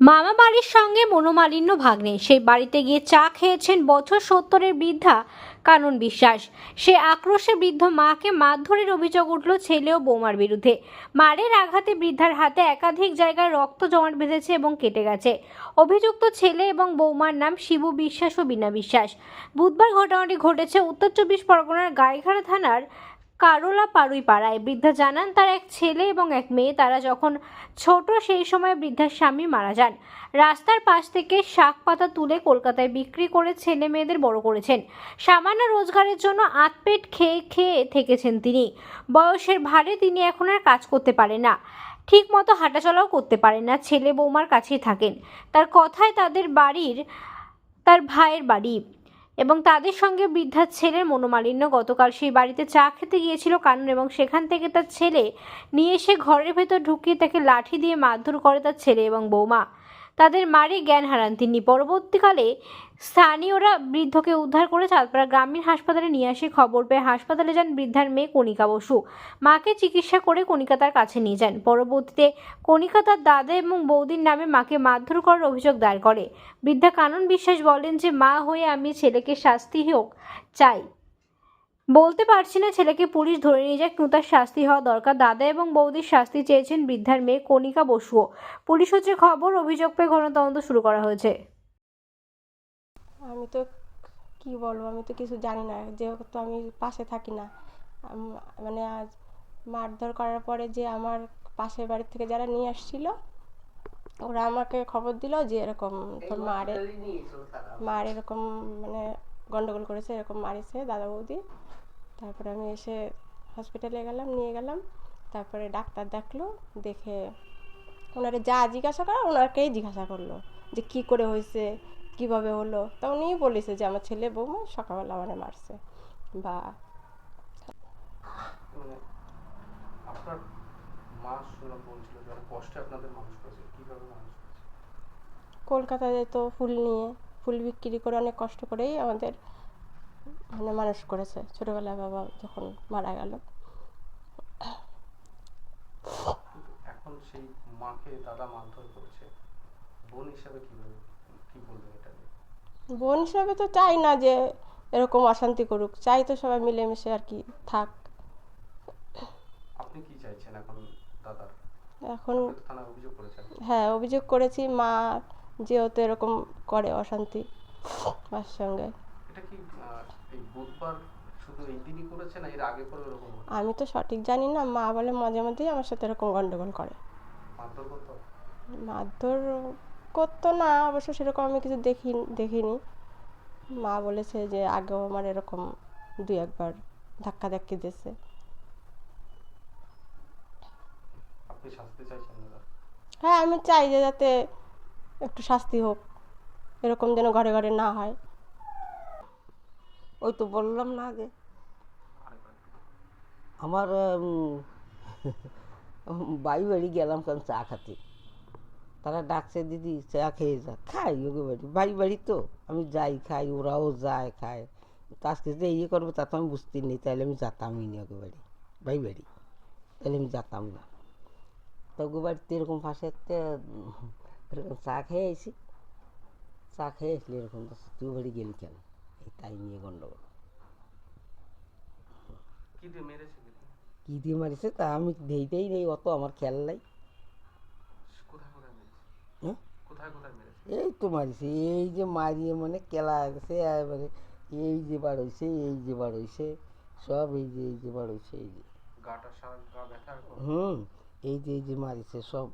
মামা বাড়ির সঙ্গে মনোমালিন্য ভাগ্নে সেই বাড়িতে গিয়ে চা খেয়েছেন বছর 70-এর বৃদ্ধা কানন বিশ্বাস। সে আক্রোশে বৃদ্ধ মাকে মারধরের অভিযোগ উঠল ছেলে ও বৌমার বিরুদ্ধে। মারের আঘাতে বৃদ্ধার হাতে একাধিক জায়গায় রক্ত জমাট বেঁধেছে এবং কেটে গেছে। অভিযুক্ত ছেলে এবং বৌমার নাম শিবু বিশ্বাস ও বীণা বিশ্বাস। বুধবার ঘটনাটি ঘটেছে উত্তর 24 পরগনার গাইঘাটা থানার কারোলা পাড়ুই পাড়ায়। বৃদ্ধা জানান তার এক ছেলে এবং এক মেয়ে, তারা যখন ছোট সেই সময় বৃদ্ধার স্বামী মারা যান। রাস্তার পাশ থেকে শাক পাতা তুলে কলকাতায় বিক্রি করে ছেলে মেয়েদের বড় করেছেন। সামান্য রোজগারের জন্য আতপেট খেয়ে খেয়ে থেকেছেন তিনি। বয়সের ভারে তিনি এখন আর কাজ করতে পারেন না, ঠিক মতো হাঁটাচলাও করতে পারেন না। ছেলে বৌমার কাছেই থাকেন। তার কথায় তার ভাইয়ের বাড়ি এবং তাদের সঙ্গে বৃদ্ধার ছেলের মনোমালিন্য। গতকাল সেই বাড়িতে চা খেতে গিয়েছিল কানন এবং সেখান থেকে তার ছেলে নিয়ে এসে ঘরের ভেতর ঢুকিয়ে তাকে লাঠি দিয়ে মারধর করে তার ছেলে এবং বৌমা। তাদের মারে জ্ঞান হারান তিনি। পরবর্তীকালে স্থানীয়রা বৃদ্ধকে উদ্ধার করে চাঁদপাড়া গ্রামীণ হাসপাতালে নিয়ে আসে। খবর পেয়ে হাসপাতালে যান বৃদ্ধার মেয়ে কণিকা বসু। মাকে চিকিৎসা করে কণিকা তার কাছে নিয়ে যান। পরবর্তীতে কণিকা তার দাদা এবং বৌদির নামে মাকে মারধর করার অভিযোগ দায়ের করে। বৃদ্ধা কানন বিশ্বাস বলেন যে মা হয়ে আমি ছেলেকে শাস্তি হোক চাই, বলতে পারছি না ছেলেকে পুলিশ ধরে নিয়ে যাক, কিন্তু তার শাস্তি হওয়া দরকার। দাদা এবং বৌদির শাস্তি চেয়েছেন বৃদ্ধার মেয়ে কণিকা বসুও। পুলিশ সূত্রে খবর, অভিযোগ পেয়ে তদন্ত শুরু করা হয়েছে। আমি তো কি বলবো, আমি তো কিছু জানি না, যেহেতু আমি পাশে থাকি না। মানে আজ মারধর করার পরে যে আমার পাশের বাড়ি থেকে যারা নিয়ে আসছিল, ওরা আমাকে খবর দিল যে এরকম তোর মার এরকম মানে গন্ডগোল করেছে, এরকম মারিছে দাদা বৌদি। তারপরে আমি এসে হসপিটালে নিয়ে গেলাম। তারপরে ডাক্তার দেখলো, দেখে ওনারে যা জিজ্ঞাসা করা ওনাকেই জিজ্ঞাসা করলো যে কি করে হয়েছে, কিভাবে হলো। তা উনিই বলেছে যে আমার ছেলে বৌমা সকালবেলা মানে মারছে। বা মানে আপনার মা শুনলাম বলছিল যে অনেক কষ্টে আপনাদের মানুষ করেছে, কিভাবে মানুষ করেছে? কলকাতায় যেত ফুল নিয়ে, ফুল বিক্রি করে অনেক কষ্ট করেই আমাদের মানে মানুষ করেছে। ছোটোবেলায় বাবা যখন মারা গেল, কিন্তু এখন সেই মাকে দাদা মারধর করেছে, বোন হিসাবে কিভাবে কি বলবেন এটা নিয়ে? বোন হিসাবে তো চাই না যে এরকম অশান্তি করুক, চাই তো সবাই মিলেমিশে আর কি থাক। আপনি কি চাইছেন এখন দাদার? এখন আপনি তো থানায় অভিযোগ করেছেন। হ্যাঁ, অভিযোগ করেছি। মা যেহেতু এরকম করে অশান্তি মার সঙ্গে। এটা কি এই বুধবার শুধু এই দিনই করেছে না এর আগে করে এরকম হতো? আমি তো সঠিক জানি না। মা বলে মাঝে মাঝেই আমার সাথে এরকম গন্ডগোল করে। মারধর করতো? মারধর করতো না অবশ্য, সেরকম আমি কিছু দেখিনি। মা বলেছে যে আগেও আমার এরকম দুই একবার ধাক্কি দিয়েছে। আপনি শাস্তি চাইছেন দাদা? হ্যাঁ, আমি চাই যে যাতে একটু শাস্তি হোক, এরকম যেন ঘরে ঘরে না হয়। ওই তো বললাম না আগে, আমার বাড়ি বাড়ি গেলাম কারণ চা খাতে। তারা ডাকছে দিদি চা খেয়ে যা, খাই ওকে বাড়ি বাড়ি বাড়ি তো আমি যাই খাই, ওরাও যায় খায়। তা আজকে যে ইয়ে করবো তা তো আমি বুঝতে নেই, তাহলে আমি যেতামই না ওকে বাড়ি বাড়ি বাড়ি, তাহলে আমি যেতাম না। তো ওকে বাড়িতে এরকম পাশে এরকম চা খেয়ে আইসি, চা খেয়ে আসলে এরকম তুই বাড়ি গেলি কেন, এই তাই নিয়ে গন্ডগোল। কি দিয়ে মেরেছে? কী দিয়ে মারিছে তা আমি দেইতেই নেই, অত আমার খেয়াল নাই। কোথায় কোথায় মেরেছে? হ্যাঁ, কোথায় কোথায় মেরেছে? এই তো মারিছে, এই যে মারিয়ে মানে কেলা গেছে এবারে, এই যে বার হয়েছে, এই যে বার হয়েছে সব, এই যে বার হয়েছে, এই যে গাটা সারা গা ব্যথা করে? এই যে মারিছে সব।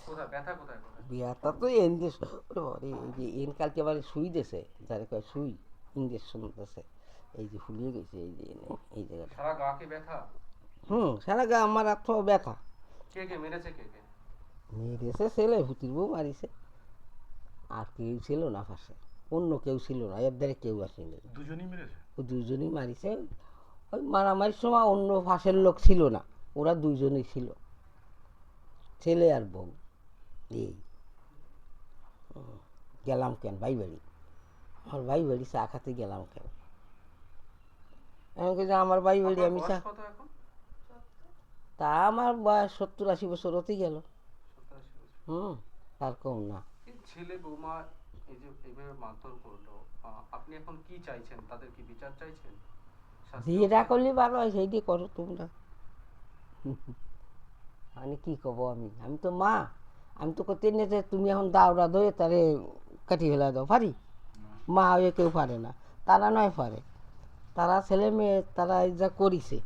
কোথায় ব্যথা, কোথায় কোথায়? ব্যথা তো এন দিয়ে এই যে এন কালকে আবার সুই দিয়েছে, যারে কয় সুই ইঞ্জেকশন দিয়েছে, এই যে ফুলিয়ে গেছে, এই যে এনে এই জায়গাটা। সারা গা কি ব্যথা? সারা গা আমার আর তো ব্যথা। কে কে মেরেছে, কে কে? মেরেছে ছেলে, ভূতির বউ মারিছে, আর কেউ ছিল না পাশে, অন্য কেউ ছিল না, এর ধারে কেউ আসেনি। দুজনই মেরেছে? ও দুজনই মারিছে। ওই মারামারির সময় অন্য পাশের লোক ছিল না, ওরা দুজনেই ছিল, ছেলে আর বউ। এই গেলাম কেন ভাই বাড়ি, আমার ভাই বাড়ি চা খাতে গেলাম কেন, এমন যে আমার ভাই বাড়ি আমি চা, কত এখন? তা আমার বয়স 70-80 বছর হতে গেল। 87 বছর। হুম আর কম না। এই ছেলে বৌমা এই যে এইভাবে মারধর করলো, আপনি এখন কি চাইছেন? তাদের কি বিচার চাইছেন? শাস্তি হোক যেটা তাদের? করলে ভালো হয় সেইটি করো তোমরা। মানে কি কব, আমি তো মা, আমি তো করতে নিয়ে যে তুমি এখন দাওরা ধরে তারে কাটি ফেলা দাও পারি? মা হয়ে কেউ পারে না, তারা নয় পারে, তারা ছেলে মেয়ে তারা এই যা করিছে,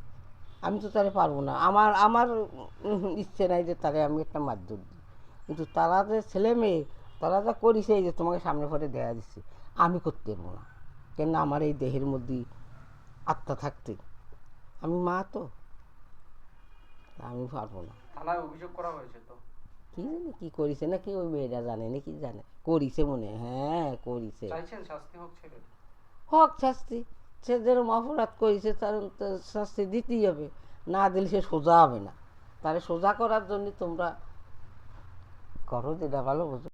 আমি তো তারে পারবো না। আমার আমার ইচ্ছে নাই যে তারে আমি একটা মারধর দিই, কিন্তু তারা যে ছেলে মেয়ে তারা যা করিছে এই যে তোমাকে সামনে পরে দেখা দিচ্ছে, আমি করতে পারবো না। কেন আমার এই দেহের মধ্যে আত্মা থাকতে, আমি মা তো, আমি পারবো না। থানায় অভিযোগ করা হয়েছে তো? কি জানি কি করিছে নাকি ওই মেয়েরা জানে নাকি জানে, করিছে মনে হয়, হ্যাঁ করিছে। চাইছেন শাস্তি হোক ছেলের? হোক শাস্তি, সে যেরকম অপরাধ করেছে তার তো শাস্তি দিতেই হবে, না দিলে সে সোজা হবে না। তারে সোজা করার জন্য তোমরা করো যেটা ভালো বোঝো।